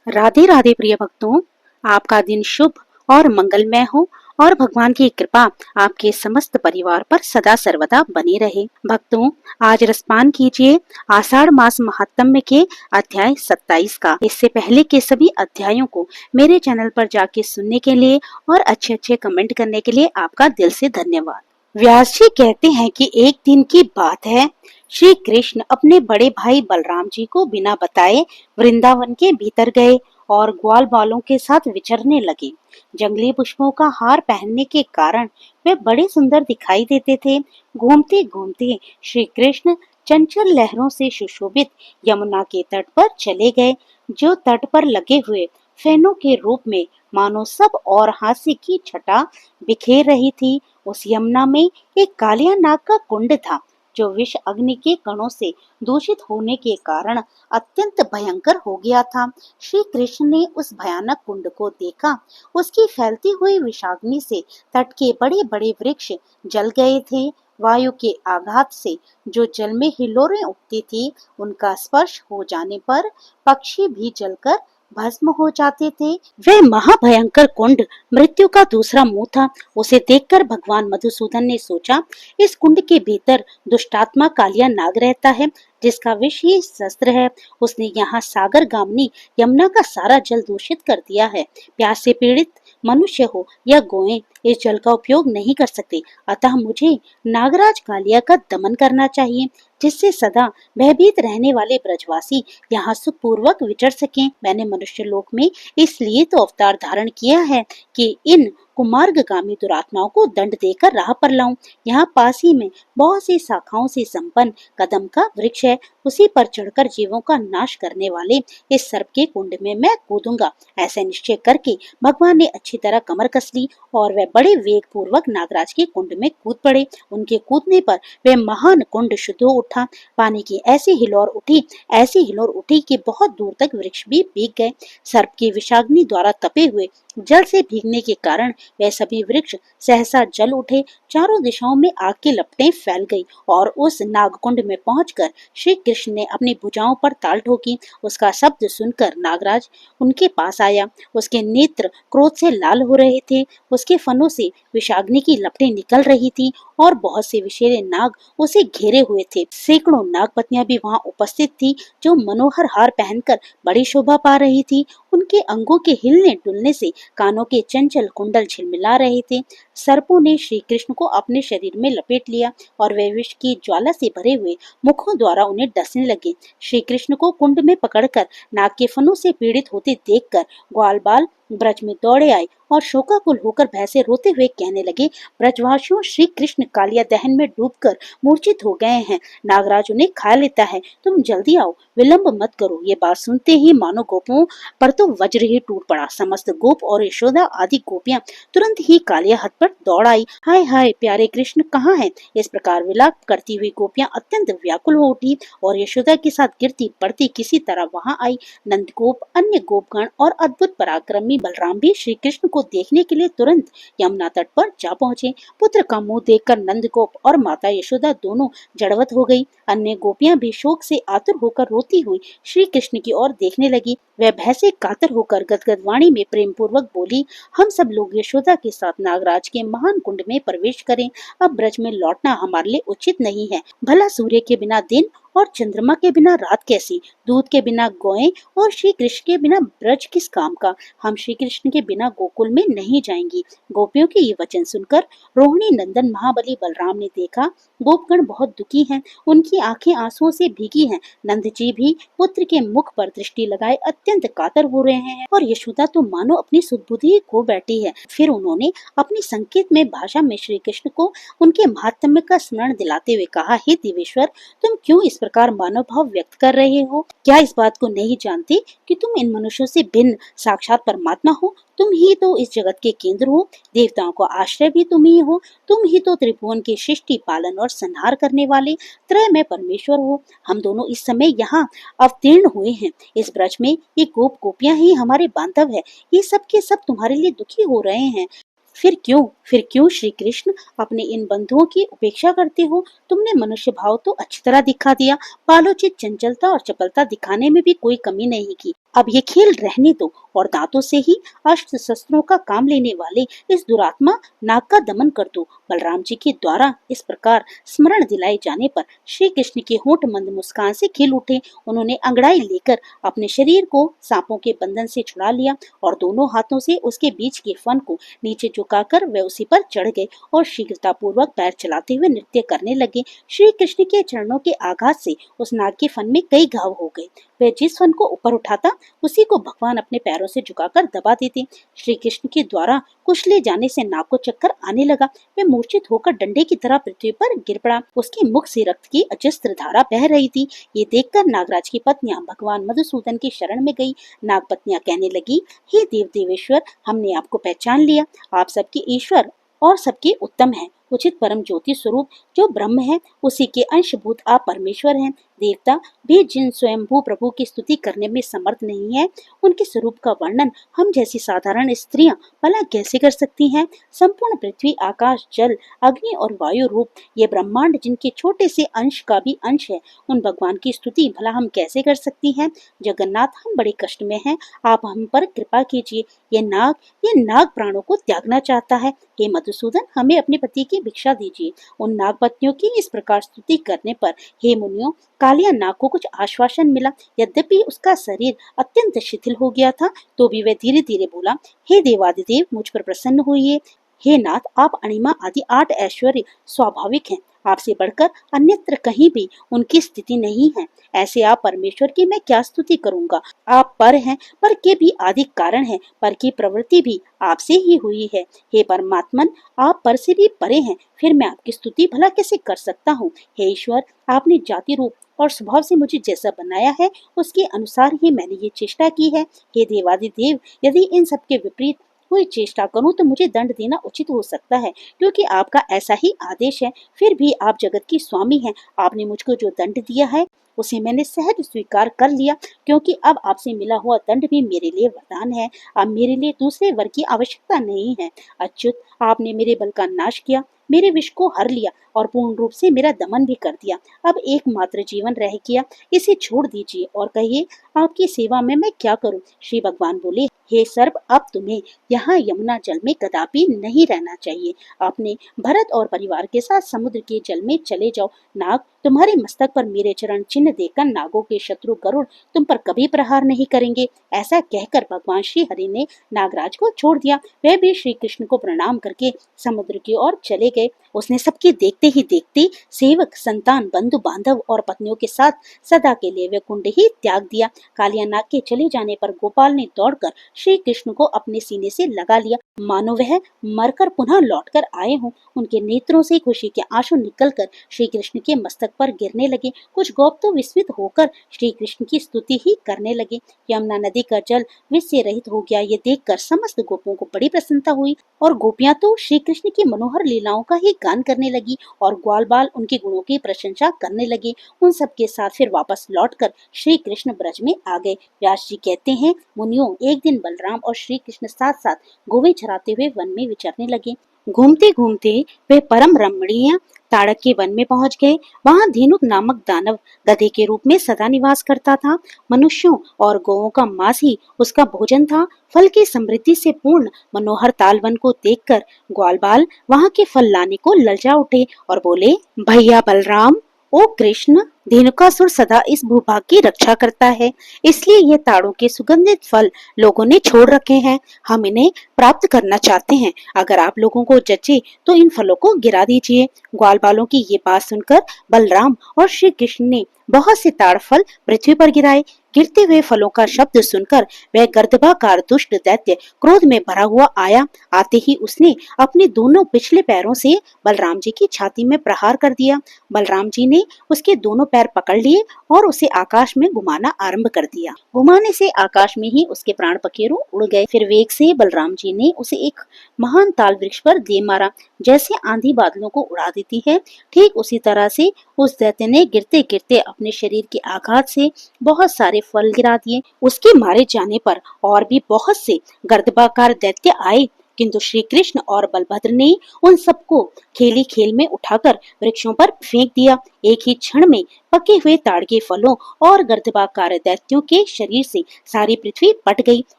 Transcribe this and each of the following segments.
राधे राधे प्रिय भक्तों, आपका दिन शुभ और मंगलमय हो और भगवान की कृपा आपके समस्त परिवार पर सदा सर्वदा बनी रहे। भक्तों, आज रसपान कीजिए आषाढ़ मास महात्म्य के अध्याय 27 का। इससे पहले के सभी अध्यायों को मेरे चैनल पर जाके सुनने के लिए और अच्छे अच्छे कमेंट करने के लिए आपका दिल से धन्यवाद। व्यास जी कहते हैं कि एक दिन की बात है, श्री कृष्ण अपने बड़े भाई बलराम जी को बिना बताए वृंदावन के भीतर गए और ग्वाल बालों के साथ विचरने लगे। जंगली पुष्पों का हार पहनने के कारण वे बड़े सुंदर दिखाई देते थे। घूमते घूमते श्री कृष्ण चंचल लहरों से सुशोभित यमुना के तट पर चले गए, जो तट पर लगे हुए फैनों के रूप में मानो सब और हास्य की छटा बिखेर रही थी। उस यमुना में एक कालिया नाग का कुंड था, जो विष अग्नि के कणों से दूषित होने के कारण अत्यंत भयंकर हो गया था। श्री कृष्ण ने उस भयानक कुंड को देखा। उसकी फैलती हुई विषाग्नि से तट के बड़े बड़े वृक्ष जल गए थे। वायु के आघात से जो जल में हिलोरें उठती थी, उनका स्पर्श हो जाने पर पक्षी भी जलकर भस्म हो जाते थे। वह महाभयंकर कुंड मृत्यु का दूसरा मुंह था। उसे देखकर भगवान मधुसूदन ने सोचा, इस कुंड के भीतर दुष्टात्मा कालिया नाग रहता है, जिसका विष ही शस्त्र है। उसने यहाँ सागर गामनी यमुना का सारा जल दूषित कर दिया है। प्यास से पीड़ित मनुष्य हो या गोएं इस जल का उपयोग नहीं कर सकते। अतः मुझे नागराज कालिया का दमन करना चाहिए, जिससे सदा भयभीत रहने वाले ब्रजवासी यहाँ सुखपूर्वक विचर सकें। मैंने मनुष्य लोक में इसलिए तो अवतार धारण किया है कि इन कुमार्गगामी दुरात्माओं को दंड देकर राह पर लाऊं। यहाँ पास ही में बहुत सी शाखाओं से संपन्न कदम का वृक्ष है। उसी पर चढ़कर जीवों का नाश करने वाले इस सर्प के कुंड में मैं कूदूंगा। ऐसा निश्चय करके भगवान ने अच्छी तरह कमर कस ली और वह बड़े वेग पूर्वक नागराज के कुंड में कूद पड़े। उनके कूदने पर वह महान कुंड शुद्ध हो उठा। पानी की ऐसी हिलोर उठी कि बहुत दूर तक वृक्ष भी भीग गए। सर्प की विषाग्नि द्वारा तपे हुए जल से भीगने के कारण वह सभी वृक्ष सहसा जल उठे। चारों दिशाओं में आग की लपटें फैल गई और उस नागकुंड में पहुंचकर श्री कृष्ण ने अपनी भुजाओं पर ताल ठोकी। उसका शब्द सुनकर नागराज उनके पास आया। उसके नेत्र क्रोध से लाल हो रहे थे। उसके फनों से विषाग्नि की लपटें निकल रही थी और बहुत से विषैले नाग उसे घेरे हुए थे। सैकड़ों नागपत्नियां भी वहां उपस्थित थी, जो मनोहर हार पहनकर बड़ी शोभा पा रही थी। उनके अंगों के हिलने डुलने से कानों के चंचल कुंडल झिलमिला रहे थे। सर्पों ने श्री कृष्ण को अपने शरीर में लपेट लिया और वे विष की ज्वाला से भरे हुए मुखों द्वारा उन्हें डसने लगे। श्री कृष्ण को कुंड में पकड़कर नाग के फनों से पीड़ित होते देखकर ग्वाल बाल ब्रज में दौड़े आए और शोकाकुल होकर भय से रोते हुए कहने लगे, ब्रजवासियों, श्री कृष्ण कालिया दहन में डूबकर मूर्छित हो गए हैं। नागराज उन्हें खा लेता है, तुम जल्दी आओ, विलंब मत करो। ये बात सुनते ही मानो गोपों पर तो वज्र ही टूट पड़ा। समस्त गोप और यशोदा आदि गोपियां तुरंत ही कालिया हट पर दौड़ आई। हाय हाय, प्यारे कृष्ण कहाँ हैं? इस प्रकार विलाप करती हुई गोपियां अत्यंत व्याकुल हो उठी और यशोदा के साथ गिरती पड़ती किसी तरह वहां आई। नंदगोप, अन्य गोपगण और अद्भुत पराक्रमी बलराम भी श्री कृष्ण को देखने के लिए तुरंत यमुना तट पर जा पहुंचे। पुत्र का मुंह देखकर नंदगोप और माता यशोदा दोनों जड़वत हो गई। अन्य गोपियां भी शोक से आतुर होकर रोती हुई श्री कृष्ण की ओर देखने लगी। वह भय से कातर होकर गदगद वाणी में प्रेम पूर्वक बोली, हम सब लोग यशोदा के साथ नागराज के महान कुंड में प्रवेश करें। अब ब्रज में लौटना हमारे लिए उचित नहीं है। भला सूर्य के बिना दिन और चंद्रमा के बिना रात कैसी? दूध के बिना गौएं और श्री कृष्ण के बिना ब्रज किस काम का? हम श्री कृष्ण के बिना गोकुल में नहीं जाएंगी। गोपियों के ये वचन सुनकर रोहिणी नंदन महाबली बलराम ने देखा गोपगण बहुत दुखी हैं। उनकी आंखें आंसुओं से भीगी हैं। नंद जी भी पुत्र के मुख पर दृष्टि लगाए अत्यंत कातर हो रहे हैं और यशोदा तो मानो अपनी सुदबुद्धि खो बैठी है। फिर उन्होंने अपनी संकेत में भाषा में श्री कृष्ण को उनके महात्म्य का स्मरण दिलाते हुए कहा, हे देवेश्वर, तुम क्यों इस प्रकार मानव भाव व्यक्त कर रहे हो? क्या इस बात को नहीं जानते कि तुम इन मनुष्यों से भिन्न साक्षात परमात्मा हो? तुम ही तो इस जगत के केंद्र हो। देवताओं को आश्रय भी तुम ही हो। तुम ही तो त्रिभुवन की सृष्टि, पालन और संहार करने वाले त्रय में परमेश्वर हो। हम दोनों इस समय यहाँ अवतीर्ण हुए हैं। इस ब्रज में ये गोप गोपियां ही हमारे बांधव है। ये सब के सब तुम्हारे लिए दुखी हो रहे हैं। फिर क्यों श्री कृष्ण अपने इन बंधुओं की उपेक्षा करते हो? तुमने मनुष्य भाव तो अच्छी तरह दिखा दिया। बालोचित चंचलता और चपलता दिखाने में भी कोई कमी नहीं की। अब ये खेल रहने दो और दांतों से ही अस्त्र शस्त्रों का काम लेने वाले इस दुरात्मा नाग का दमन कर दो। बलराम जी के द्वारा इस प्रकार स्मरण दिलाए जाने पर श्री कृष्ण के होंठ मंद मुस्कान से खिल उठे। उन्होंने अंगड़ाई लेकर अपने शरीर को सांपों के बंधन से छुड़ा लिया और दोनों हाथों से उसके बीच के फन को नीचे झुकाकर वे उसी पर चढ़ गए और शीघ्रता पूर्वक पैर चलाते हुए नृत्य करने लगे। श्री कृष्ण के चरणों के आघात से उस नाग के फन में कई घाव हो गए। वह जिस फन को ऊपर उठाता उसी को भगवान अपने पैरों से झुकाकर दबा देते। श्री कृष्ण के द्वारा कुचले जाने से नाग को चक्कर आने लगा। वह मूर्छित होकर डंडे की तरह पृथ्वी पर गिर पड़ा। उसके मुख से रक्त की अजस्त्र धारा बह रही थी। ये देखकर नागराज की पत्नियां भगवान मधुसूदन की शरण में गई। नाग पत्नियां कहने लगी, हे देव देवेश्वर, हमने आपको पहचान लिया। आप सबके ईश्वर और सबके उत्तम है। उचित परम ज्योति स्वरूप जो ब्रह्म है, उसी के अंशभूत आप परमेश्वर हैं। देवता भी जिन स्वयंभू प्रभु की स्तुति करने में समर्थ नहीं है, उनके स्वरूप का वर्णन हम जैसी साधारण स्त्रियां भला कैसे कर सकती हैं। संपूर्ण पृथ्वी, आकाश, जल, अग्नि और वायु रूप ये ब्रह्मांड जिनके छोटे से अंश का भी अंश है, उन भगवान की स्तुति भला हम कैसे कर सकती हैं। जगन्नाथ, हम बड़े कष्ट में हैं, आप हम पर कृपा कीजिए। ये नाग प्राणों को त्यागना चाहता है। हे मधुसूदन, हमें अपने पति की भिक्षा दीजिए। उन नाग पत्नियों की इस प्रकार स्तुति करने पर हे मुनियों, कालिया नाग को कुछ आश्वासन मिला। यद्यपि उसका शरीर अत्यंत शिथिल हो गया था, तो भी वह धीरे धीरे बोला, हे देवादिदेव, मुझ पर प्रसन्न होइए। हे नाथ, आप अणिमा आदि 8 ऐश्वर्य स्वाभाविक हैं। आपसे बढ़कर अन्यत्र कहीं भी उनकी स्थिति नहीं है। ऐसे आप परमेश्वर की मैं क्या स्तुति करूंगा। आप पर हैं, पर के भी आदि कारण है, पर की प्रवृत्ति भी आपसे ही हुई है। हे परमात्मन, आप पर से भी परे हैं, फिर मैं आपकी स्तुति भला कैसे कर सकता हूँ। हे ईश्वर, आपने जाति रूप और स्वभाव से मुझे जैसा बनाया है, उसके अनुसार ही मैंने ये चेष्टा की है। हे देवादिदेव, यदि इन सबके विपरीत कोई चेष्टा करूं तो मुझे दंड देना उचित हो सकता है, क्योंकि आपका ऐसा ही आदेश है। फिर भी आप जगत की स्वामी हैं। आपने मुझको जो दंड दिया है उसे मैंने सहज स्वीकार कर लिया, क्योंकि अब आपसे मिला हुआ दंड भी मेरे लिए वरदान है। अब मेरे लिए दूसरे वर की आवश्यकता नहीं है। अच्युत, आपने मेरे बल का नाश किया, मेरे विष को हर लिया और पूर्ण रूप से मेरा दमन भी कर दिया। अब एकमात्र जीवन रह गया, इसे छोड़ दीजिए और कहिए आपकी सेवा में मैं क्या करूं। श्री भगवान बोले, हे सर्प, अब तुम्हें यहाँ यमुना जल में कदापि नहीं रहना चाहिए। अपने भरत और परिवार के साथ समुद्र के जल में चले जाओ। नाग, तुम्हारे मस्तक पर मेरे चरण चिन्ह देकर नागों के शत्रु गरुड़ तुम पर कभी प्रहार नहीं करेंगे। ऐसा कहकर भगवान श्री हरि ने नागराज को छोड़ दिया। वह भी श्री कृष्ण को प्रणाम करके समुद्र की ओर चले गए। उसने सबके देखते ही देखते सेवक, संतान, बंधु बांधव और पत्नियों के साथ सदा के लिए वे कुंड ही त्याग दिया। कालिया नाग के चले जाने पर गोपाल ने दौड़कर श्री कृष्ण को अपने सीने से लगा लिया, मानो वह मरकर पुनः लौटकर आए हों। उनके नेत्रों से खुशी के आंसू निकलकर श्री कृष्ण के मस्तक पर गिरने लगे। कुछ गोप तो विस्मित होकर श्री कृष्ण की स्तुति ही करने लगे। यमुना नदी का जल विष से रहित हो गया। ये देखकर समस्त गोपों को बड़ी प्रसन्नता हुई और गोपियां तो श्री कृष्ण की मनोहर लीलाओं का ही गान करने लगी और ग्वाल बाल उनके गुणों की प्रशंसा करने लगे। उन सब के साथ फिर वापस लौटकर श्री कृष्ण ब्रज में आ गए। व्यास जी कहते हैं, मुनियों, एक दिन बलराम और श्री कृष्ण साथ साथ गोवे चराते हुए वन में विचरने लगे। घूमते घूमते वे परम रमणीय ताड़क के वन में पहुंच गए। वहां धेनुक नामक दानव गधे के रूप में सदा निवास करता था। मनुष्यों और गौओं का मांस ही उसका भोजन था। फल की समृद्धि से पूर्ण मनोहर तालवन को देखकर ग्वाल बाल वहां के फल लाने को ललचा उठे और बोले, भैया बलराम, ओ कृष्ण, धेनुकासुर सदा इस भूभाग की रक्षा करता है, इसलिए ये ताड़ों के सुगंधित फल लोगों ने छोड़ रखे हैं। हम इन्हें प्राप्त करना चाहते हैं। अगर आप लोगों को जचे तो इन फलों को गिरा दीजिए। ग्वाल बालों की ये बात सुनकर बलराम और श्री कृष्ण ने बहुत से ताड़ फल पृथ्वी पर गिराए। गिरते हुए फलों का शब्द सुनकर वह गर्दभाकार दुष्ट दैत्य क्रोध में भरा हुआ आया। आते ही उसने अपने दोनों पिछले पैरों से बलराम जी की छाती में प्रहार कर दिया। बलराम जी ने उसके दोनों पैर पकड़ लिए और उसे आकाश में घुमाना आरंभ कर दिया। घुमाने से आकाश में ही उसके प्राण पखेरु उड़ गए। फिर वेग से बलराम जी ने उसे एक महान ताल वृक्ष पर दे मारा, जैसे आंधी बादलों को उड़ा देती है। ठीक उसी तरह से उस दैत्य ने गिरते गिरते अपने शरीर के आघात से बहुत सारे फल गिरा दिए। उसके मारे जाने पर और भी बहुत से गर्दभाकार दैत्य आए, किंतु श्री कृष्ण और बलभद्र ने उन सबको खेली खेल में उठाकर वृक्षों पर फेंक दिया। एक ही क्षण में पके हुए ताड़ के फलों और गर्दभाकार दैत्यों के शरीर से सारी पृथ्वी पट गई।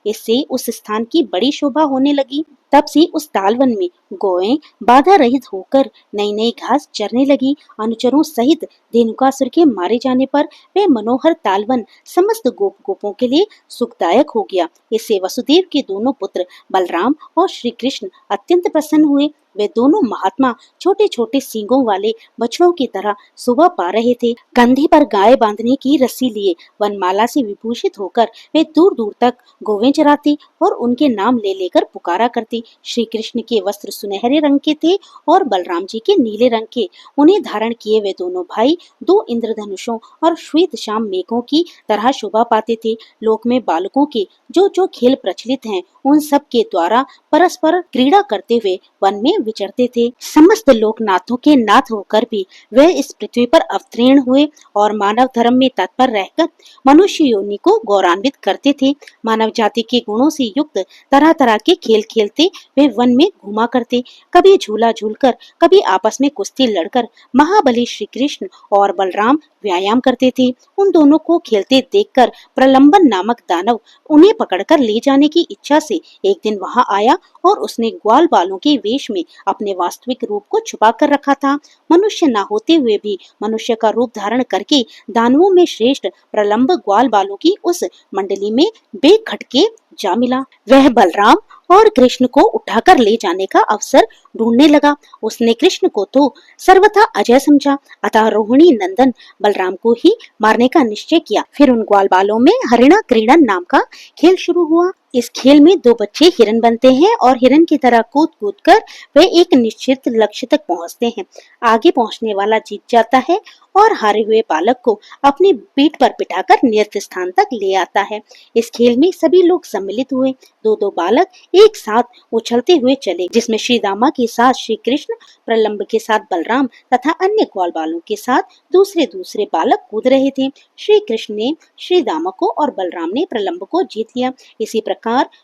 इससे उस स्थान की बड़ी शोभा होने लगी। तब से उस तालवन में गौएं बाधा रहित होकर नई नई घास चरने लगी। अनुचरों सहित धेनुकासुर के मारे जाने पर वे मनोहर तालवन समस्त गोप गोपों के लिए सुखदायक हो गया। इससे वसुदेव के दोनों पुत्र बलराम और श्री कृष्ण अत्यंत प्रसन्न हुए। वे दोनों महात्मा छोटे छोटे सींगों वाले बछड़ों की तरह शोभा पा रहे थे। कंधे पर गाय बांधने की रस्सी लिए वनमाला से विभूषित होकर वे दूर दूर तक गोवें चराते और उनके नाम ले लेकर पुकारा करते। श्री कृष्ण के वस्त्र सुनहरे रंग के थे और बलराम जी के नीले रंग के। उन्हें धारण किए वे दोनों भाई दो इंद्रधनुषों और श्वेत श्याम मेघों की तरह शोभा पाते थे। लोक में बालकों के जो जो खेल प्रचलित हैं, उन सब के द्वारा परस्पर क्रीड़ा करते हुए वन में विचरते थे। समस्त लोकनाथों के नाथ होकर भी वे इस पृथ्वी पर अवतीर्ण हुए और मानव धर्म में तत्पर रहकर मनुष्य योनि को गौरवान्वित करते थे। मानव जाति के गुणों से युक्त तरह तरह के खेल खेलते वे वन में घुमा करते। कभी झूला झूलकर, कभी आपस में कुश्ती लड़कर महाबली श्री कृष्ण और बलराम व्यायाम करते थे। उन दोनों को खेलते देखकर प्रलंबन नामक दानव उन्हें पकड़कर ले जाने की इच्छा से एक दिन वहां आया और उसने ग्वाल बालों के वेश में अपने वास्तविक रूप को छुपा कर रखा था। मनुष्य न होते हुए भी मनुष्य का रूप धारण करके दानवों में श्रेष्ठ प्रलंब ग्वाल बालों की उस मंडली में बेखटके जा मिला। वह बलराम और कृष्ण को उठाकर ले जाने का अवसर ढूंढने लगा। उसने कृष्ण को तो सर्वथा अजय समझा, अतः रोहिणी नंदन बलराम को ही मारने का निश्चय किया। फिर उन ग्वाल बालों में हरिणा क्रीड़न नाम का खेल शुरू हुआ। इस खेल में दो बच्चे हिरन बनते हैं और हिरन की तरह कूद कूद कर वे एक निश्चित लक्ष्य तक पहुंचते हैं। आगे पहुंचने वाला जीत जाता है और हारे हुए बालक को अपनी पीठ पर बिठाकर नियत स्थान तक ले आता है। इस खेल में सभी लोग सम्मिलित हुए। दो दो बालक एक साथ उछलते हुए चले, जिसमें श्री दामा के साथ श्री कृष्ण, प्रलंब के साथ बलराम तथा अन्य ग्वाल बालों के साथ दूसरे दूसरे बालक कूद रहे थे। श्री कृष्ण ने श्री दामा को और बलराम ने प्रलंब को जीत लिया। इसी प्रकार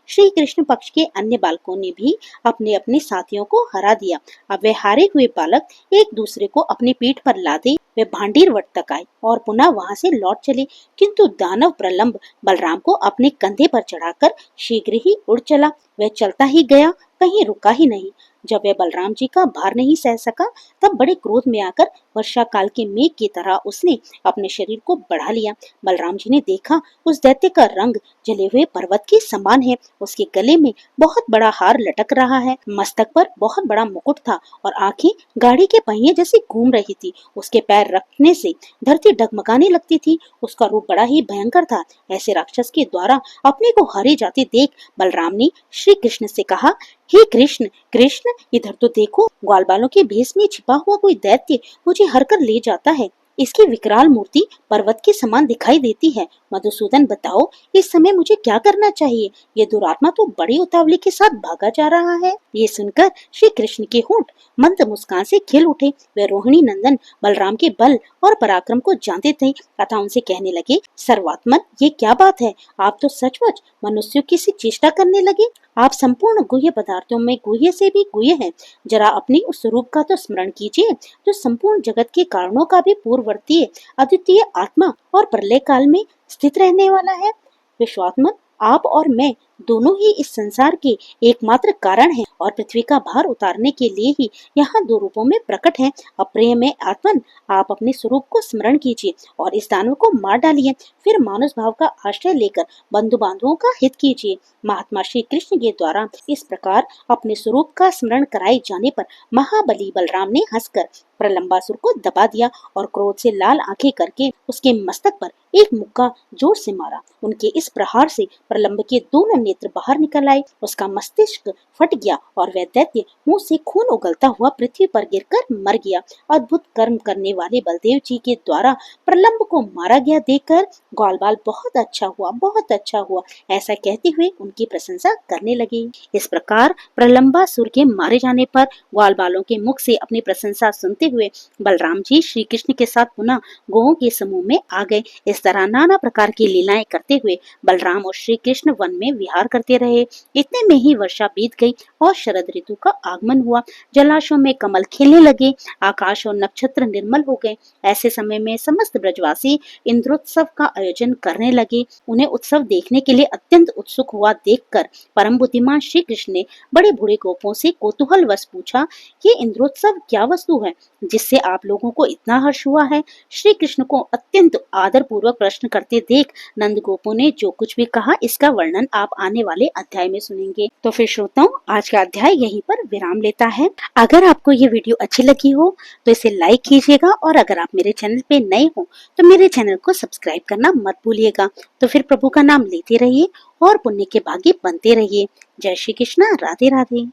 श्री कृष्ण पक्ष के अन्य बालकों ने भी अपने अपने साथियों को हरा दिया। अब वे हारे हुए बालक एक दूसरे को अपनी पीठ पर लादे वे भांडीर वट तक आए और पुनः वहां से लौट चले, किंतु दानव प्रलंब बलराम को अपने कंधे पर चढ़ाकर शीघ्र ही उड़ चला। वह चलता ही गया, कहीं रुका ही नहीं। जब वह बलराम जी का भार नहीं सह सका, तब बड़े क्रोध में आकर वर्षा काल के मेघ की तरह उसने अपने शरीर को बढ़ा लिया। बलराम जी ने देखा उस दैत्य का रंग जले हुए पर्वत के समान है। उसके गले में बहुत बड़ा हार लटक रहा है, मस्तक पर बहुत बड़ा मुकुट था और आंखें गाड़ी के पहिए जैसी घूम रही थी। उसके पैर रखने से धरती डगमगाने लगती थी। उसका रूप बड़ा ही भयंकर था। ऐसे राक्षस के द्वारा अपने को हारे जाते देख बलराम ने श्री कृष्ण से कहा, हे कृष्ण कृष्ण, इधर तो देखो, ग्वाल बालों के भेष में छिपा हुआ कोई दैत्य मुझे हर कर ले जाता है। इसकी विकराल मूर्ति पर्वत के समान दिखाई देती है। मधुसूदन, बताओ इस समय मुझे क्या करना चाहिए? ये दुरात्मा तो बड़ी उतावली के साथ भागा जा रहा है। ये सुनकर श्री कृष्ण के होंठ मंद मुस्कान से खिल उठे। वे रोहिणी नंदन बलराम के बल और पराक्रम को जानते थे तथा उनसे कहने लगे, सर्वात्मन, ये क्या बात है? आप तो सचमुच मनुष्यों की सी चेष्टा करने लगे। आप संपूर्ण गुह्य पदार्थों में गुह्य से भी गुह्य हैं। जरा अपनी उस स्वरूप का तो स्मरण कीजिए, जो संपूर्ण जगत के कारणों का भी पूर्ववर्ती अद्वितीय आत्मा और प्रलय काल में स्थित रहने वाला है। विश्वात्मन, आप और मैं दोनों ही इस संसार के एकमात्र कारण हैं और पृथ्वी का भार उतारने के लिए ही यहाँ दो रूपों में प्रकट हैं। अप्रिय में आत्मन, आप अपने स्वरूप को स्मरण कीजिए और इस दानव को मार डालिए। फिर मानुष भाव का आश्रय लेकर बंधु बांधवों का हित कीजिए। महात्मा श्री कृष्ण के द्वारा इस प्रकार अपने स्वरूप का स्मरण कराए जाने पर महाबली बलराम ने हंसकर प्रलंबासुर को दबा दिया और क्रोध से लाल आंखें करके उसके मस्तक पर एक मुक्का जोर से मारा। उनके इस प्रहार से प्रलंब के दोनों नेत्र बाहर निकल आए। उसका मस्तिष्क फट गया और वह दैत्य मुंह से खून उगलता हुआ पृथ्वी पर गिरकर मर गया। अद्भुत कर्म करने वाले बलदेव जी के द्वारा प्रलंब को मारा गया देखकर ग्वालबाल बहुत अच्छा हुआ, बहुत अच्छा हुआ, ऐसा कहते हुए उनकी प्रशंसा करने लगे। इस प्रकार प्रलंबासुर के मारे जाने पर ग्वालबालों के मुख से अपनी प्रशंसा सुनते करते हुए बलराम जी श्री कृष्ण के साथ पुनः गौओं के समूह में आ गए। इस तरह नाना प्रकार की लीलाएं करते हुए बलराम और श्री कृष्ण वन में विहार करते रहे। इतने में ही वर्षा बीत गई और शरद ऋतु का आगमन हुआ। जलाशयों में कमल खिलने लगे, आकाश और नक्षत्र निर्मल हो गए। ऐसे समय में समस्त ब्रजवासी इंद्रोत्सव का आयोजन करने लगे। उन्हें उत्सव देखने के लिए अत्यंत उत्सुक हुआ देखकर परम बुद्धिमान श्री कृष्ण ने बड़े बूढ़े गोपों से कौतूहलवश पूछा, ये इंद्रोत्सव क्या वस्तु है जिससे आप लोगों को इतना हर्ष हुआ है? श्री कृष्ण को अत्यंत आदर पूर्वक प्रश्न करते देख नंद गोपों ने जो कुछ भी कहा इसका वर्णन आप आने वाले अध्याय में सुनेंगे। तो फिर श्रोताओं, आज का अध्याय यहीं पर विराम लेता है। अगर आपको ये वीडियो अच्छी लगी हो तो इसे लाइक कीजिएगा और अगर आप मेरे चैनल पे नए हो तो मेरे चैनल को सब्सक्राइब करना मत भूलिएगा। तो फिर प्रभु का नाम लेते रहिए और पुण्य के भागी बनते रहिए। जय श्री कृष्णा, राधे राधे।